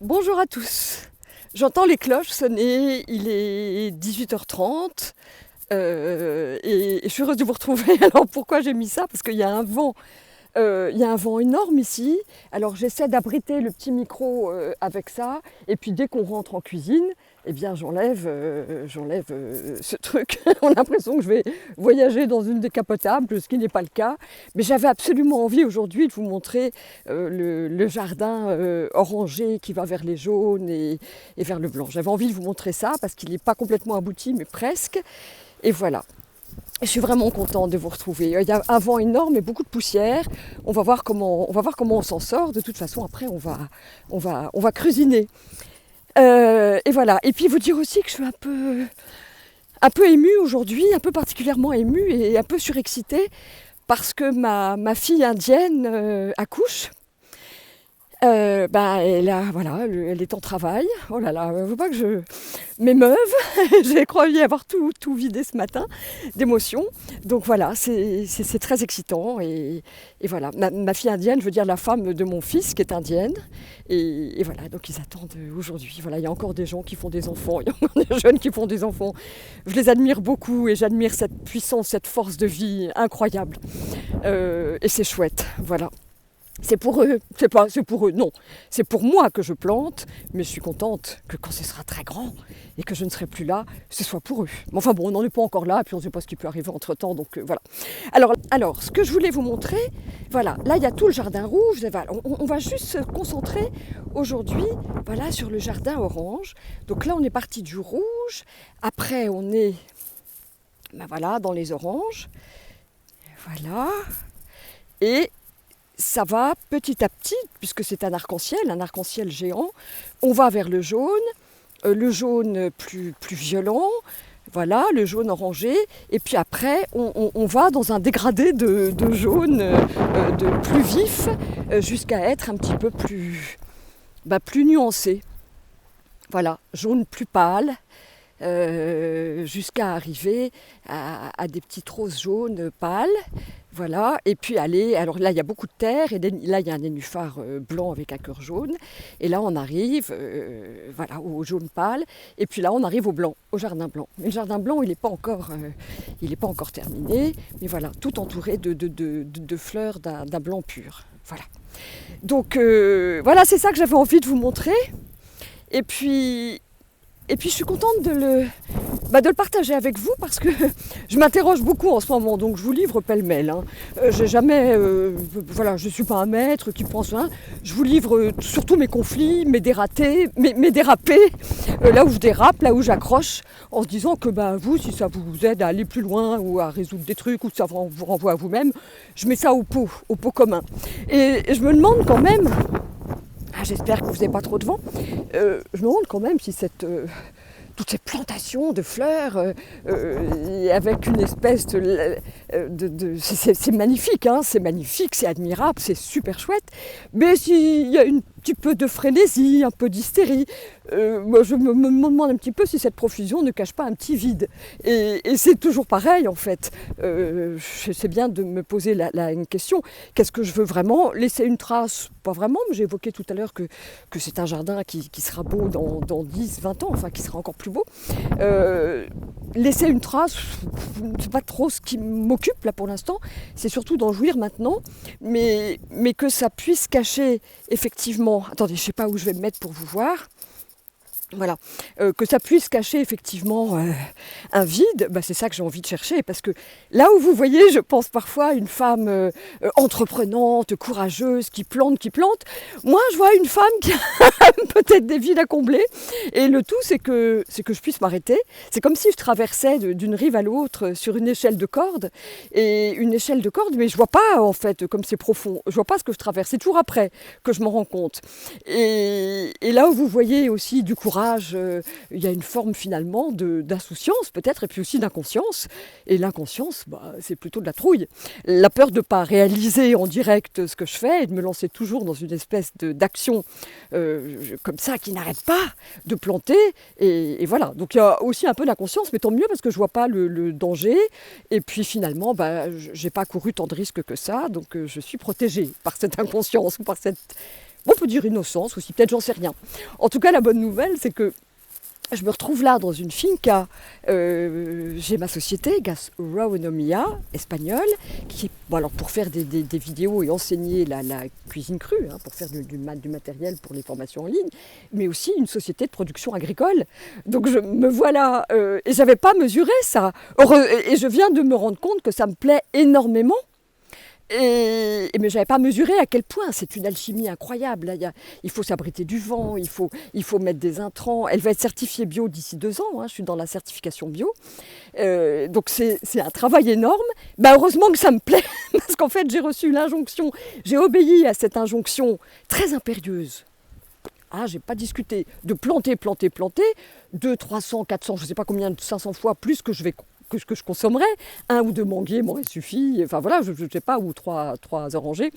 Bonjour à tous. J'entends les cloches sonner, il est 18h30 et je suis heureuse de vous retrouver. Alors pourquoi j'ai mis ça? Parce qu'il y a un vent. Il y a un vent énorme ici, alors j'essaie d'abriter le petit micro avec ça, et puis dès qu'on rentre en cuisine, eh bien j'enlève ce truc. On a l'impression que je vais voyager dans une décapotable, ce qui n'est pas le cas. Mais j'avais absolument envie aujourd'hui de vous montrer le jardin orangé qui va vers les jaunes et vers le blanc. J'avais envie de vous montrer ça parce qu'il n'est pas complètement abouti, mais presque. Et voilà. Je suis vraiment contente de vous retrouver. Il y a un vent énorme et beaucoup de poussière. On va voir comment on s'en sort. De toute façon, après, on va cuisiner. Et voilà. Et puis vous dire aussi que je suis un peu émue aujourd'hui, un peu particulièrement émue et un peu surexcitée parce que ma fille indienne accouche. Elle est en travail. Oh là là, il ne faut pas que je m'émeuve. J'ai croyé avoir tout vidé ce matin d'émotions. Donc voilà, c'est très excitant. Et voilà, ma fille indienne, je veux dire la femme de mon fils qui est indienne. Et voilà, donc ils attendent aujourd'hui. Voilà, il y a encore des gens qui font des enfants, il y a encore des jeunes qui font des enfants. Je les admire beaucoup et j'admire cette puissance, cette force de vie incroyable. Et c'est chouette, voilà. C'est pour eux, c'est pour eux, non. C'est pour moi que je plante, mais je suis contente que quand ce sera très grand et que je ne serai plus là, ce soit pour eux. Mais enfin bon, on n'en est pas encore là, puis on ne sait pas ce qui peut arriver entre-temps, donc voilà. Alors, ce que je voulais vous montrer, voilà, là il y a tout le jardin rouge, on va juste se concentrer aujourd'hui, voilà, sur le jardin orange. Donc là on est parti du rouge, après on est, voilà, dans les oranges, voilà, et ça va petit à petit, puisque c'est un arc-en-ciel géant, on va vers le jaune plus violent, voilà, le jaune orangé, et puis après on va dans un dégradé de jaune de plus vif, jusqu'à être un petit peu plus nuancé. Voilà, jaune plus pâle, jusqu'à arriver à des petites roses jaunes pâles. Voilà, et puis alors là il y a beaucoup de terre, et là il y a un nénuphar blanc avec un cœur jaune, et là on arrive voilà, au jaune pâle, et puis là on arrive au blanc, au jardin blanc. Mais le jardin blanc il n'est pas encore terminé, mais voilà, tout entouré de fleurs d'un blanc pur. Voilà. Donc voilà, c'est ça que j'avais envie de vous montrer, et puis je suis contente de le partager avec vous parce que je m'interroge beaucoup en ce moment, donc je vous livre pêle-mêle. J'ai jamais, voilà, je ne suis pas un maître qui prend soin. Je vous livre surtout mes conflits, mes dérapés, là où je dérape, là où j'accroche, en se disant que vous, si ça vous aide à aller plus loin ou à résoudre des trucs ou que ça vous renvoie à vous-même, je mets ça au pot commun. Et je me demande quand même, j'espère que vous n'avez pas trop de vent, je me demande quand même si toutes ces plantations de fleurs avec une espèce c'est magnifique, hein, c'est magnifique, c'est admirable, c'est super chouette, mais s'il y a un petit peu de frénésie, un peu d'hystérie, moi je me demande un petit peu si cette profusion ne cache pas un petit vide. Et c'est toujours pareil en fait. C'est bien de me poser une question. Qu'est-ce que je veux vraiment? Laisser une trace? Pas vraiment, mais j'ai évoqué tout à l'heure que c'est un jardin qui sera beau dans 10, 20 ans, enfin qui sera encore plus beau. Laisser une trace, c'est pas trop ce qui m'occupe là pour l'instant, c'est surtout d'en jouir maintenant, mais que ça puisse cacher effectivement, attendez, je sais pas où je vais me mettre pour vous voir. Voilà, que ça puisse cacher effectivement un vide, c'est ça que j'ai envie de chercher, parce que là où vous voyez, je pense parfois à une femme entreprenante, courageuse, qui plante, moi je vois une femme qui a peut-être des vides à combler, et le tout c'est que je puisse m'arrêter. C'est comme si je traversais d'une rive à l'autre sur une échelle de corde, mais je vois pas en fait, comme c'est profond, je vois pas ce que je traverse, c'est toujours après que je m'en rends compte. Et là où vous voyez aussi du courage, il y a une forme finalement d'insouciance peut-être, et puis aussi d'inconscience. Et l'inconscience, c'est plutôt de la trouille. La peur de ne pas réaliser en direct ce que je fais et de me lancer toujours dans une espèce d'action comme ça qui n'arrête pas de planter. Et voilà, donc il y a aussi un peu d'inconscience, mais tant mieux parce que je ne vois pas le danger. Et puis finalement, je n'ai pas couru tant de risques que ça, donc je suis protégée par cette inconscience, par cette on peut dire innocence aussi, peut-être, j'en sais rien. En tout cas, la bonne nouvelle, c'est que je me retrouve là dans une finca. J'ai ma société, Gastronomia, espagnole, qui, bon, alors pour faire des vidéos et enseigner la cuisine crue, hein, pour faire du matériel pour les formations en ligne, mais aussi une société de production agricole. Donc je me voilà, et j'avais pas mesuré ça. Et je viens de me rendre compte que ça me plaît énormément. Mais je n'avais pas mesuré à quel point c'est une alchimie incroyable. Là, il faut s'abriter du vent, il faut mettre des intrants. Elle va être certifiée bio d'ici 2 ans, hein, je suis dans la certification bio. Donc c'est un travail énorme. Ben, heureusement que ça me plaît, parce qu'en fait j'ai reçu l'injonction, j'ai obéi à cette injonction très impérieuse. Ah, j'ai pas discuté de planter, 200, 300, 400, je ne sais pas combien, 500 fois plus que je consommerais. 1 ou 2 manguiers m'aurait suffi, enfin voilà, je ne sais pas, ou 3 orangers.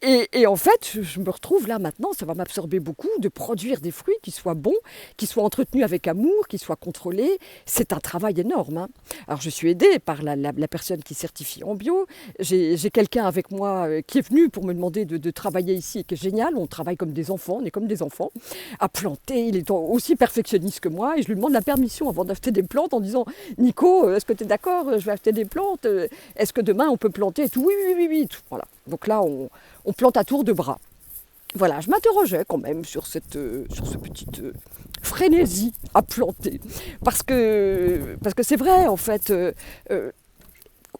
Et en fait, je me retrouve là maintenant, ça va m'absorber beaucoup, de produire des fruits qui soient bons, qui soient entretenus avec amour, qui soient contrôlés. C'est un travail énorme, hein. Alors je suis aidée par la personne qui certifie en bio. J'ai quelqu'un avec moi qui est venu pour me demander de travailler ici, et qui est génial. On travaille comme des enfants, on est comme des enfants, à planter. Il est aussi perfectionniste que moi, et je lui demande la permission avant d'acheter des plantes en disant « Nico, est-ce que tu es d'accord? Je vais acheter des plantes. Est-ce que demain on peut planter ?» et tout. Oui. Tout. Voilà. Donc là, on plante à tour de bras. Voilà, je m'interrogeais quand même sur cette petite frénésie à planter. Parce que c'est vrai, en fait,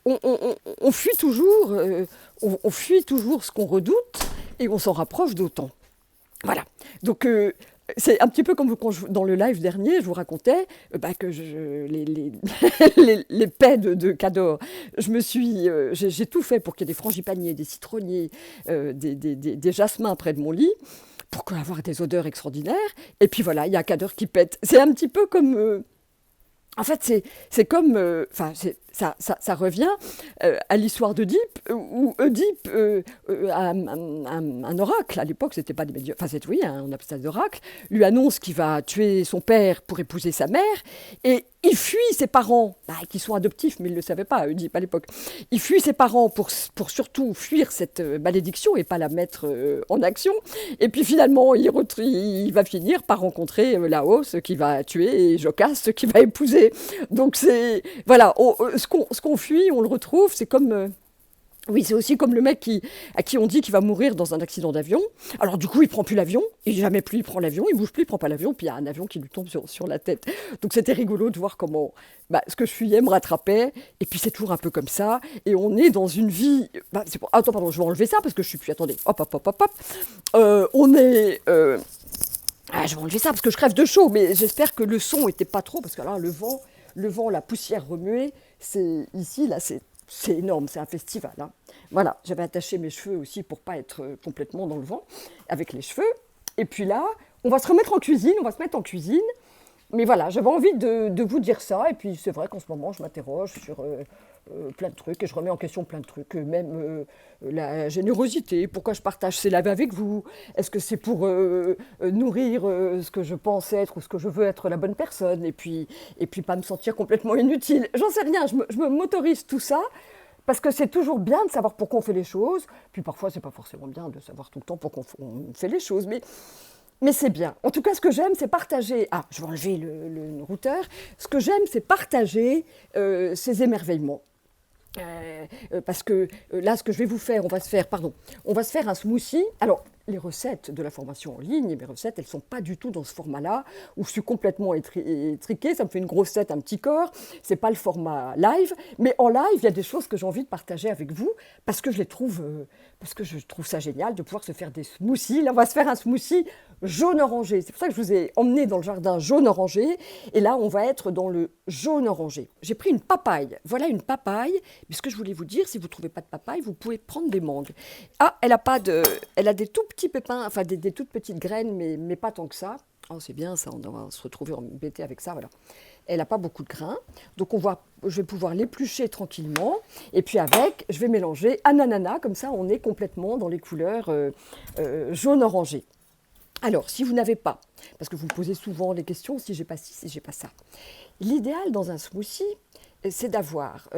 on fuit toujours, on fuit toujours ce qu'on redoute et on s'en rapproche d'autant. Voilà. Donc, c'est un petit peu comme quand dans le live dernier, je vous racontais que les paies de Cador, j'ai tout fait pour qu'il y ait des frangipaniers, des citronniers, des jasmins près de mon lit, pour avoir des odeurs extraordinaires. Et puis voilà, il y a Cador qui pète. C'est un petit peu comme... en fait, c'est comme... ça revient à l'histoire d'Oedipe, où Oedipe a un oracle, à l'époque c'était pas des médiums, enfin c'est oui, on appelle ça des oracles, lui annonce qu'il va tuer son père pour épouser sa mère, et il fuit ses parents, qui sont adoptifs, mais il ne le savait pas, Oedipe à l'époque. Il fuit ses parents pour surtout fuir cette malédiction et pas la mettre en action, et puis finalement il va finir par rencontrer Laos qui va tuer et Jocaste qui va épouser. Donc c'est... Voilà, ce qu'on fuit, on le retrouve, c'est comme... oui, c'est aussi comme le mec à qui on dit qu'il va mourir dans un accident d'avion. Alors du coup, il prend plus l'avion, et jamais plus il prend l'avion, il bouge plus, il prend pas l'avion, puis il y a un avion qui lui tombe sur la tête. Donc c'était rigolo de voir comment ce que je fuyais me rattrapait, et puis c'est toujours un peu comme ça, et on est dans une vie... Attends, pardon, je vais enlever ça, parce que je suis plus... Attendez, hop. On est... je vais enlever ça, parce que je crève de chaud, mais j'espère que le son était pas trop, parce que là, le vent, la poussière remuée, ici, là, c'est énorme, c'est un festival, hein. Voilà, j'avais attaché mes cheveux aussi pour pas être complètement dans le vent avec les cheveux. Et puis là, on va se mettre en cuisine. Mais voilà, j'avais envie de vous dire ça. Et puis c'est vrai qu'en ce moment, je m'interroge sur plein de trucs et je remets en question plein de trucs, même la générosité. Pourquoi je partage ces lives avec vous? Est-ce que c'est pour nourrir ce que je pense être ou ce que je veux être la bonne personne et puis pas me sentir complètement inutile? J'en sais rien, je m'autorise tout ça. Parce que c'est toujours bien de savoir pourquoi on fait les choses, puis parfois c'est pas forcément bien de savoir tout le temps pourquoi on fait les choses, mais c'est bien. En tout cas, ce que j'aime, c'est partager... Ah, je vais enlever le routeur. Ce que j'aime, c'est partager ces émerveillements. Parce que là, ce que je vais vous faire, on va se faire un smoothie. Alors, les recettes de la formation en ligne, mes recettes, elles ne sont pas du tout dans ce format-là, où je suis complètement étriquée, ça me fait une grosse tête, un petit corps, c'est pas le format live, mais en live, il y a des choses que j'ai envie de partager avec vous, parce que je trouve ça génial de pouvoir se faire des smoothies. Là, on va se faire un smoothie jaune-orangé, c'est pour ça que je vous ai emmené dans le jardin jaune-orangé, et là, on va être dans le jaune-orangé. J'ai pris une papaye, voilà une papaye, mais ce que je voulais vous dire, si vous ne trouvez pas de papaye, vous pouvez prendre des mangues. Ah, elle a des tout petits pépins, enfin des toutes petites graines, mais pas tant que ça. Oh, c'est bien ça, on va se retrouver embêté avec ça, voilà. Elle n'a pas beaucoup de grains, donc je vais pouvoir l'éplucher tranquillement, et puis avec, je vais mélanger un ananas, comme ça on est complètement dans les couleurs jaune-orangé. Alors, si vous n'avez pas, parce que vous me posez souvent les questions, si j'ai pas ci, si j'ai pas ça, L'idéal dans un smoothie, c'est d'avoir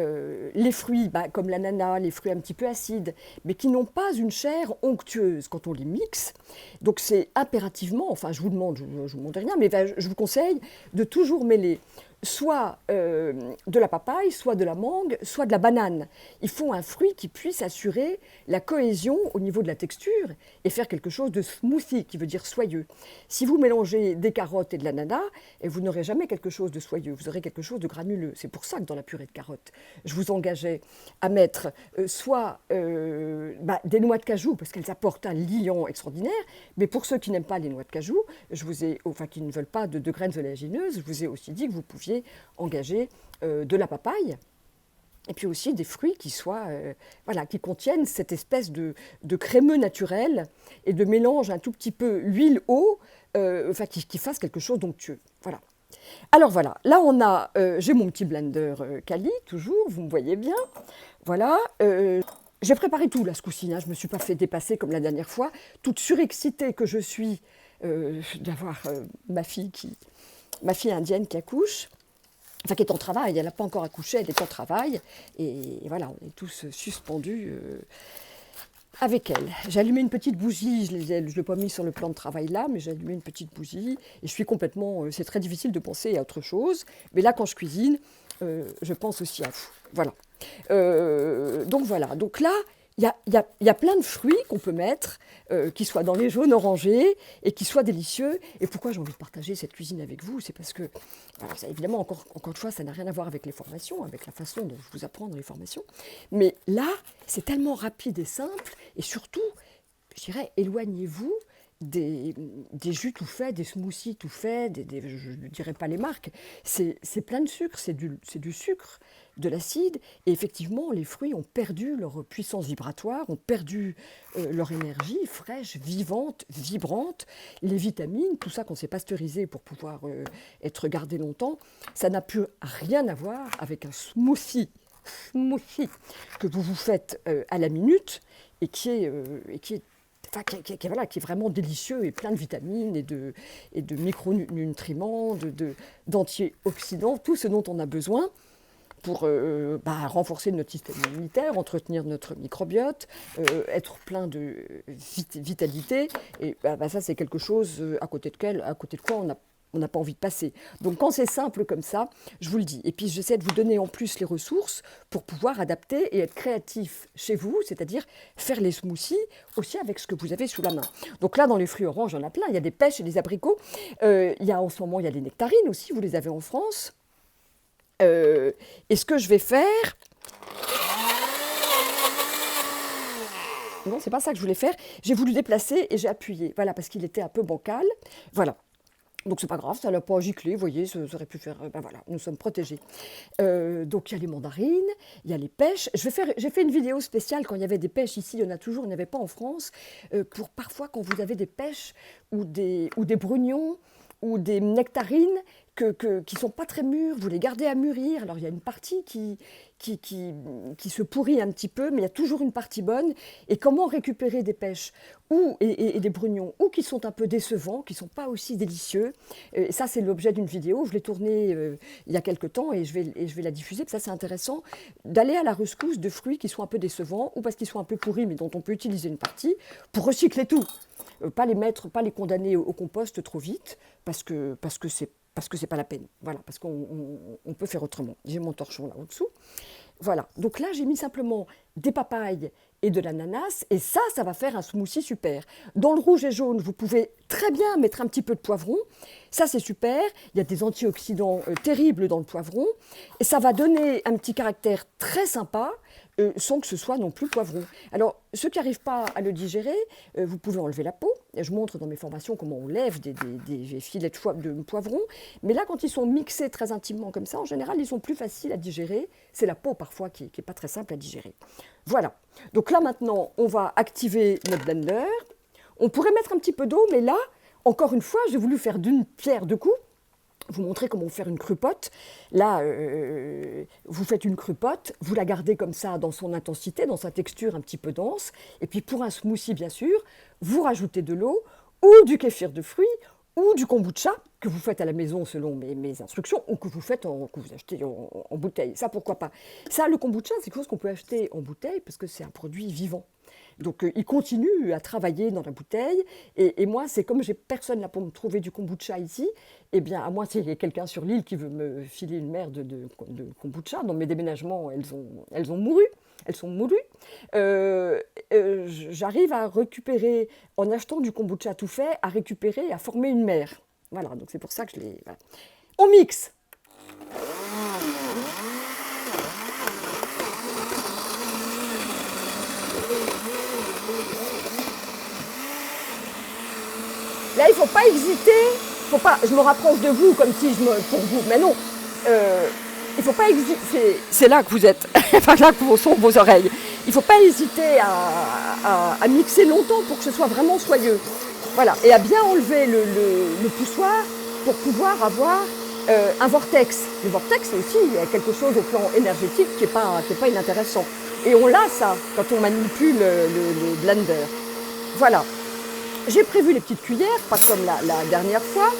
les fruits comme l'ananas, les fruits un petit peu acides, mais qui n'ont pas une chair onctueuse quand on les mixe. Donc c'est impérativement, enfin je vous demande, je ne vous demande rien, mais je vous conseille de toujours mêler soit de la papaye, soit de la mangue, soit de la banane. Il faut un fruit qui puisse assurer la cohésion au niveau de la texture et faire quelque chose de smoothie, qui veut dire soyeux. Si vous mélangez des carottes et de l'ananas, vous n'aurez jamais quelque chose de soyeux, vous aurez quelque chose de granuleux. C'est pour ça que dans la purée de carottes, je vous engageais à mettre soit des noix de cajou, parce qu'elles apportent un liant extraordinaire, mais pour ceux qui n'aiment pas les noix de cajou, qui ne veulent pas de graines oléagineuses, je vous ai aussi dit que vous pouviez engager de la papaye, et puis aussi des fruits qui contiennent cette espèce de crémeux naturel et de mélange un tout petit peu huile-eau, qui fasse quelque chose d'onctueux. Voilà. Alors voilà, là j'ai mon petit blender Kali, toujours, vous me voyez bien. Voilà, j'ai préparé tout là ce coup-ci, je ne me suis pas fait dépasser comme la dernière fois, toute surexcitée que je suis d'avoir ma fille indienne qui accouche. Qui est en travail, elle n'a pas encore accouché, elle est en travail, et voilà, on est tous suspendus avec elle. J'ai allumé une petite bougie, je ne l'ai pas mis sur le plan de travail là, mais j'ai allumé une petite bougie, et je suis complètement, c'est très difficile de penser à autre chose, mais là quand je cuisine, je pense aussi à vous, voilà. Donc voilà, donc là, il y a plein de fruits qu'on peut mettre, qui soient dans les jaunes orangés et qui soient délicieux. Et pourquoi j'ai envie de partager cette cuisine avec vous? C'est parce que, ça, évidemment, encore une fois, ça n'a rien à voir avec les formations, avec la façon dont je vous apprends dans les formations. Mais là, c'est tellement rapide et simple. Et surtout, je dirais, éloignez-vous des jus tout faits, des smoothies tout faits, je ne dirais pas les marques. C'est plein de sucre, c'est du sucre, de l'acide, et effectivement les fruits ont perdu leur puissance vibratoire, ont perdu leur énergie fraîche, vivante, vibrante, les vitamines, tout ça qu'on s'est pasteurisé pour pouvoir être gardé longtemps, ça n'a plus rien à voir avec un smoothie que vous faites à la minute et qui est vraiment délicieux et plein de vitamines et de micronutriments, d'antioxydants, tout ce dont on a besoin pour renforcer notre système immunitaire, entretenir notre microbiote, être plein de vitalité. Et ça, c'est quelque chose à côté de quoi on n'a pas envie de passer. Donc quand c'est simple comme ça, je vous le dis. Et puis j'essaie de vous donner en plus les ressources pour pouvoir adapter et être créatif chez vous, c'est-à-dire faire les smoothies aussi avec ce que vous avez sous la main. Donc là, dans les fruits oranges, il y en a plein. Il y a des pêches et des abricots. En ce moment, il y a les nectarines aussi, vous les avez en France. Et ce que je vais faire... Non, c'est pas ça que je voulais faire. J'ai voulu déplacer et j'ai appuyé. Voilà, parce qu'il était un peu bancal. Voilà. Donc c'est pas grave, ça l'a pas giclé, vous voyez, ça aurait pu faire... voilà, nous sommes protégés. Donc il y a les mandarines, il y a les pêches. J'ai fait une vidéo spéciale quand il y avait des pêches ici, il y en a toujours, il n'y avait pas en France. Pour parfois quand vous avez des pêches ou des brugnons ou des nectarines qui ne sont pas très mûres, vous les gardez à mûrir. Alors il y a une partie qui se pourrit un petit peu, mais il y a toujours une partie bonne. Et comment récupérer des pêches et des brugnons, ou qui sont un peu décevants, qui ne sont pas aussi délicieux. Et ça, c'est l'objet d'une vidéo. Je l'ai tournée il y a quelques temps et je vais la diffuser. Ça, c'est intéressant d'aller à la rescousse de fruits qui sont un peu décevants, ou parce qu'ils sont un peu pourris, mais dont on peut utiliser une partie, pour recycler tout. Pas les condamner au compost trop vite, parce que c'est pas la peine. Voilà, parce qu'on peut faire autrement. J'ai mon torchon là au-dessous. Voilà, donc là j'ai mis simplement des papayes et de l'ananas, et ça va faire un smoothie super. Dans le rouge et jaune, vous pouvez très bien mettre un petit peu de poivron. Ça c'est super, il y a des antioxydants terribles dans le poivron, et ça va donner un petit caractère très sympa, sans que ce soit non plus poivron. Alors, ceux qui n'arrivent pas à le digérer, vous pouvez enlever la peau. Et je montre dans mes formations comment on lève des filets de poivron. Mais là, quand ils sont mixés très intimement comme ça, en général, ils sont plus faciles à digérer. C'est la peau parfois qui n'est pas très simple à digérer. Voilà. Donc là, maintenant, on va activer notre blender. On pourrait mettre un petit peu d'eau, mais là, encore une fois, j'ai voulu faire d'une pierre deux coups. Vous montrer comment faire une crupote. Là, vous faites une crupote, vous la gardez comme ça dans son intensité, dans sa texture un petit peu dense. Et puis pour un smoothie, bien sûr, vous rajoutez de l'eau ou du kéfir de fruits ou du kombucha que vous faites à la maison selon mes instructions, ou que vous achetez en bouteille. Ça, pourquoi pas. Ça, le kombucha, c'est quelque chose qu'on peut acheter en bouteille parce que c'est un produit vivant. Donc, il continue à travailler dans la bouteille. Et moi, c'est comme j'ai personne là pour me trouver du kombucha ici, eh bien, à moins s'il y a quelqu'un sur l'île qui veut me filer une mer de kombucha. Dans mes déménagements, elles ont mouru. Elles sont moulues. J'arrive à récupérer, en achetant du kombucha tout fait, à récupérer, à former une mer. Voilà, donc c'est pour ça que je l'ai... Voilà. On mixe. Là, il ne faut pas hésiter. Je me rapproche de vous comme si pour vous, mais non. Il ne faut pas hésiter. C'est là que vous êtes, enfin là que sont vos oreilles. Il ne faut pas hésiter à mixer longtemps pour que ce soit vraiment soyeux. Voilà, et à bien enlever le poussoir pour pouvoir avoir un vortex. Le vortex, c'est aussi quelque chose au plan énergétique qui n'est pas inintéressant. Et on l'a ça quand on manipule le blender. Voilà. J'ai prévu les petites cuillères, pas comme la dernière fois.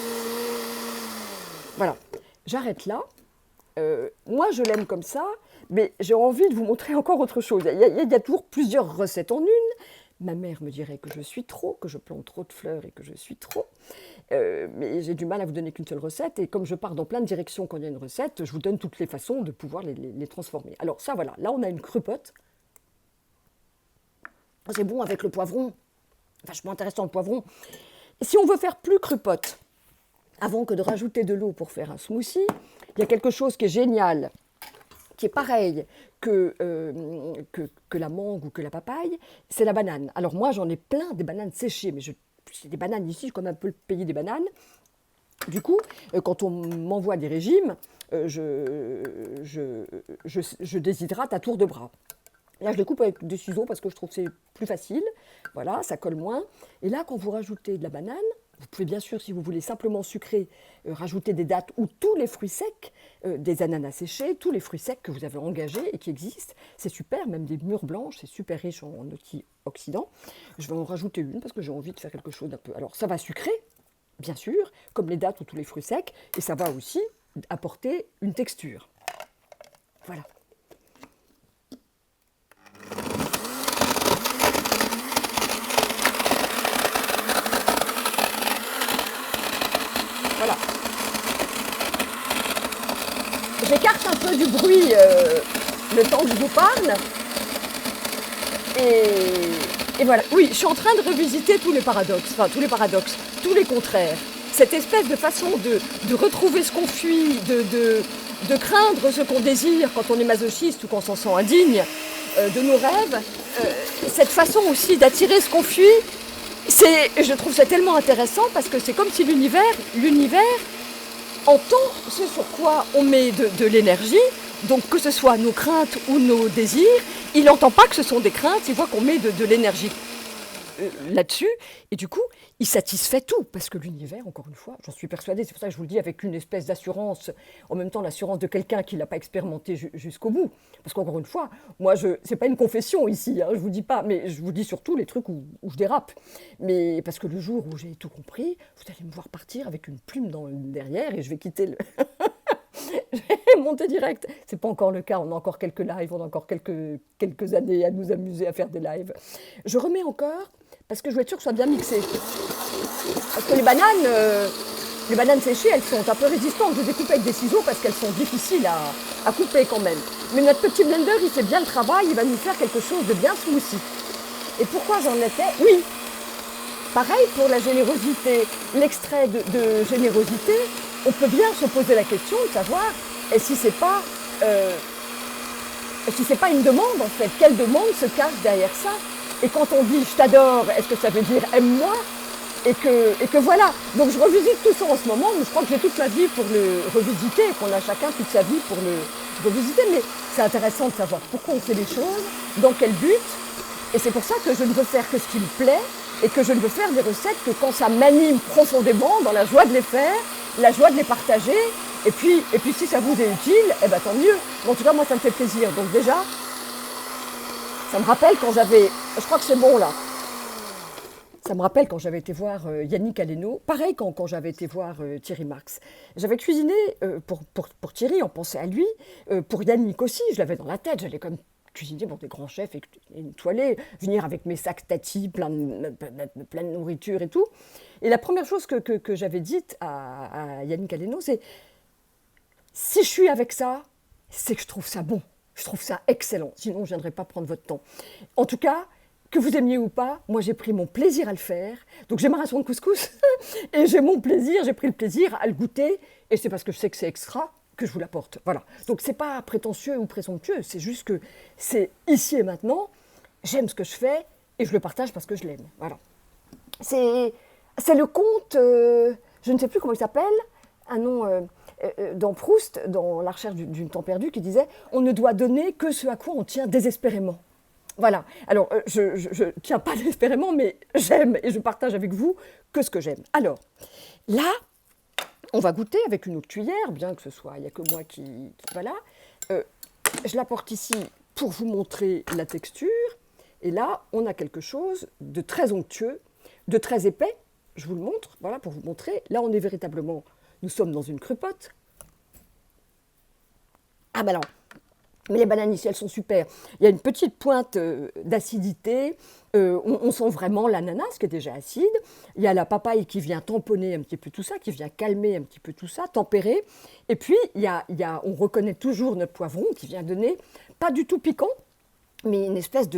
Voilà, j'arrête là. Moi, je l'aime comme ça, mais j'ai envie de vous montrer encore autre chose. Il y a toujours plusieurs recettes en une. Ma mère me dirait que je suis trop, que je plante trop de fleurs et que je suis trop. Mais j'ai du mal à vous donner qu'une seule recette. Et comme je pars dans plein de directions quand il y a une recette, je vous donne toutes les façons de pouvoir les transformer. Alors ça, voilà. Là, on a une crepote. C'est bon avec le poivron. Vachement intéressant le poivron. Et si on veut faire plus crepote, avant que de rajouter de l'eau pour faire un smoothie, il y a quelque chose qui est génial, qui est pareil que la mangue ou que la papaye, c'est la banane. Alors moi, j'en ai plein des bananes séchées, mais j'ai des bananes ici, je connais un peu le pays des bananes. Du coup, quand on m'envoie des régimes, je déshydrate à tour de bras. Là, je les coupe avec des ciseaux parce que je trouve que c'est plus facile. Voilà, ça colle moins. Et là, quand vous rajoutez de la banane, vous pouvez bien sûr, si vous voulez simplement sucrer, rajouter des dattes ou tous les fruits secs, des ananas séchés, tous les fruits secs que vous avez engagés et qui existent. C'est super, même des mûres blanches, c'est super riche en antioxydants. Je vais en rajouter une parce que j'ai envie de faire quelque chose d'un peu... Alors, ça va sucrer, bien sûr, comme les dattes ou tous les fruits secs, et ça va aussi apporter une texture. Voilà. Voilà. J'écarte un peu du bruit le temps que je vous parle. Et voilà. Oui, je suis en train de revisiter tous les paradoxes, tous les contraires. Cette espèce de façon de retrouver ce qu'on fuit, de craindre ce qu'on désire quand on est masochiste ou qu'on s'en sent indigne de nos rêves. Cette façon aussi d'attirer ce qu'on fuit. Je trouve ça tellement intéressant parce que c'est comme si l'univers entend ce sur quoi on met de l'énergie, donc que ce soit nos craintes ou nos désirs, il n'entend pas que ce sont des craintes, il voit qu'on met de l'énergie là-dessus, et du coup, il satisfait tout, parce que l'univers, encore une fois, j'en suis persuadée, c'est pour ça que je vous le dis avec une espèce d'assurance, en même temps l'assurance de quelqu'un qui ne l'a pas expérimenté jusqu'au bout, parce qu'encore une fois, moi, c'est pas une confession ici, hein, je vous dis pas, mais je vous dis surtout les trucs où je dérape, mais parce que le jour où j'ai tout compris, vous allez me voir partir avec une plume derrière, et je vais quitter le... Je vais monter direct. C'est pas encore le cas, on a encore quelques lives, on a encore quelques années à nous amuser à faire des lives. Je remets encore, parce que je veux être sûre que ce soit bien mixé. Parce que les bananes séchées, elles sont un peu résistantes. Je les découpe avec des ciseaux parce qu'elles sont difficiles à couper quand même. Mais notre petit blender, il fait bien le travail, il va nous faire quelque chose de bien smoothie. Et pourquoi j'en étais? Oui, pareil pour la générosité, l'extrait de générosité, on peut bien se poser la question de savoir et si c'est pas une demande en fait, quelle demande se cache derrière ça? Et quand on dit je t'adore, est-ce que ça veut dire aime-moi? Et que voilà, donc je revisite tout ça en ce moment, mais je crois que j'ai toute ma vie pour le revisiter, qu'on a chacun toute sa vie pour le revisiter, mais c'est intéressant de savoir pourquoi on fait les choses, dans quel but, et c'est pour ça que je ne veux faire que ce qui me plaît, et que je ne veux faire des recettes que quand ça m'anime profondément, dans la joie de les faire, la joie de les partager, et puis si ça vous est utile, eh ben tant mieux. Mais en tout cas, moi, ça me fait plaisir. Donc déjà, ça me rappelle quand j'avais... Je crois que c'est bon, là. Ça me rappelle quand j'avais été voir Yannick Aleno, pareil quand j'avais été voir Thierry Marx. J'avais cuisiné pour Thierry, on pensait à lui, pour Yannick aussi, je l'avais dans la tête, j'allais comme cuisiner pour des grands chefs et étoilés, venir avec mes sacs tati, plein de nourriture et tout. Et la première chose que j'avais dite à Yannick Aleno, c'est si je suis avec ça, c'est que je trouve ça bon, je trouve ça excellent, sinon je ne viendrai pas prendre votre temps. En tout cas, que vous aimiez ou pas, moi j'ai pris mon plaisir à le faire. Donc j'ai ma ration de couscous et j'ai mon plaisir, j'ai pris le plaisir à le goûter. Et c'est parce que je sais que c'est extra que je vous l'apporte. Voilà. Donc c'est pas prétentieux ou présomptueux, c'est juste que c'est ici et maintenant. J'aime ce que je fais et je le partage parce que je l'aime. Voilà. C'est le conte, je ne sais plus comment il s'appelle, un nom dans Proust, dans La recherche d'une temps perdue, qui disait « On ne doit donner que ce à quoi on tient désespérément ». Voilà. Alors, je ne tiens pas désespérément, mais j'aime et je partage avec vous que ce que j'aime. Alors, là, on va goûter avec une autre cuillère, bien que ce soit, il n'y a que moi qui voilà. Je l'apporte ici pour vous montrer la texture. Et là, on a quelque chose de très onctueux, de très épais. Je vous le montre, voilà, pour vous montrer. Là, on est véritablement, nous sommes dans une crupote. Ah ben non, mais les bananes ici, elles sont super. Il y a une petite pointe d'acidité. On sent vraiment l'ananas qui est déjà acide. Il y a la papaye qui vient tamponner un petit peu tout ça, qui vient calmer un petit peu tout ça, tempérer. Et puis, on reconnaît toujours notre poivron qui vient donner, pas du tout piquant, mais une espèce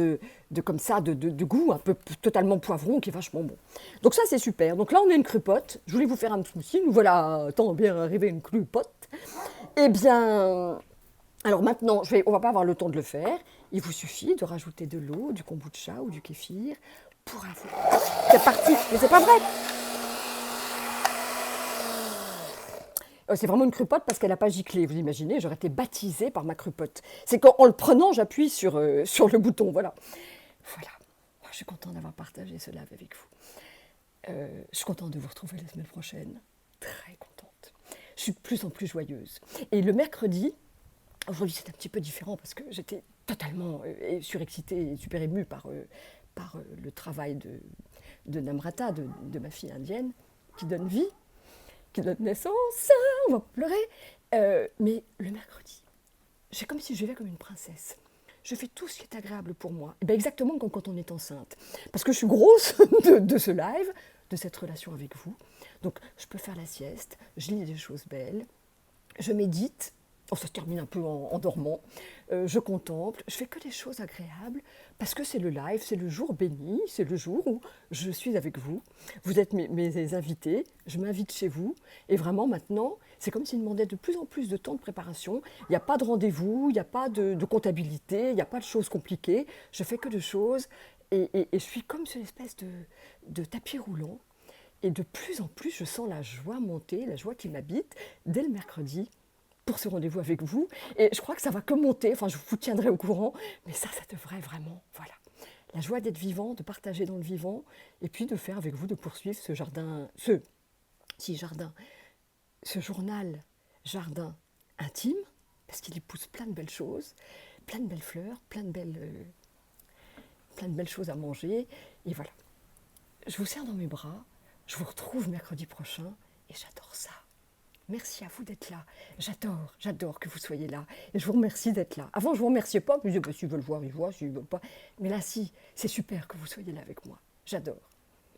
comme ça, de goût un peu totalement poivron qui est vachement bon. Donc ça, c'est super. Donc là, on a une crupote. Je voulais vous faire un smoothie. Nous voilà, tant bien arrivé une crupote. Eh bien... Alors maintenant, on ne va pas avoir le temps de le faire. Il vous suffit de rajouter de l'eau, du kombucha ou du kéfir pour avoir... C'est parti. Mais c'est pas vrai. C'est vraiment une crupote parce qu'elle n'a pas giclé. Vous imaginez, j'aurais été baptisée par ma crupote. C'est qu'en le prenant, j'appuie sur le bouton. Voilà. Voilà. Je suis contente d'avoir partagé ce live avec vous. Je suis contente de vous retrouver la semaine prochaine. Très contente. Je suis de plus en plus joyeuse. Et le mercredi... Aujourd'hui, c'est un petit peu différent parce que j'étais totalement surexcitée et super émue par le travail de Namrata, de ma fille indienne, qui donne vie, qui donne naissance. On va pleurer. Mais le mercredi, j'ai comme si je vivais comme une princesse. Je fais tout ce qui est agréable pour moi. Et bien exactement comme quand on est enceinte. Parce que je suis grosse de ce live, de cette relation avec vous. Donc, je peux faire la sieste, je lis des choses belles, je médite. Oh, ça se termine un peu en dormant. Je contemple, je fais que des choses agréables parce que c'est le live, c'est le jour béni, c'est le jour où je suis avec vous. Vous êtes mes invités, je m'invite chez vous. Et vraiment maintenant, c'est comme s'il demandait de plus en plus de temps de préparation. Il n'y a pas de rendez-vous, il n'y a pas de comptabilité, il n'y a pas de choses compliquées. Je fais que de choses et je suis comme sur une espèce de tapis roulant. Et de plus en plus, je sens la joie monter, la joie qui m'habite dès le mercredi. Pour ce rendez-vous avec vous. Et je crois que ça va que monter, enfin je vous tiendrai au courant, mais ça devrait vraiment, voilà. La joie d'être vivant, de partager dans le vivant, et puis de faire avec vous, de poursuivre ce journal jardin intime, parce qu'il y pousse plein de belles choses, plein de belles fleurs, plein de belles choses à manger, et voilà. Je vous serre dans mes bras, je vous retrouve mercredi prochain, et j'adore ça. Merci à vous d'être là. J'adore que vous soyez là. Et je vous remercie d'être là. Avant, je ne vous remerciais pas. Je me disais, s'ils veulent voir, ils voient. S'ils ne veulent pas. Mais là, si, c'est super que vous soyez là avec moi. J'adore.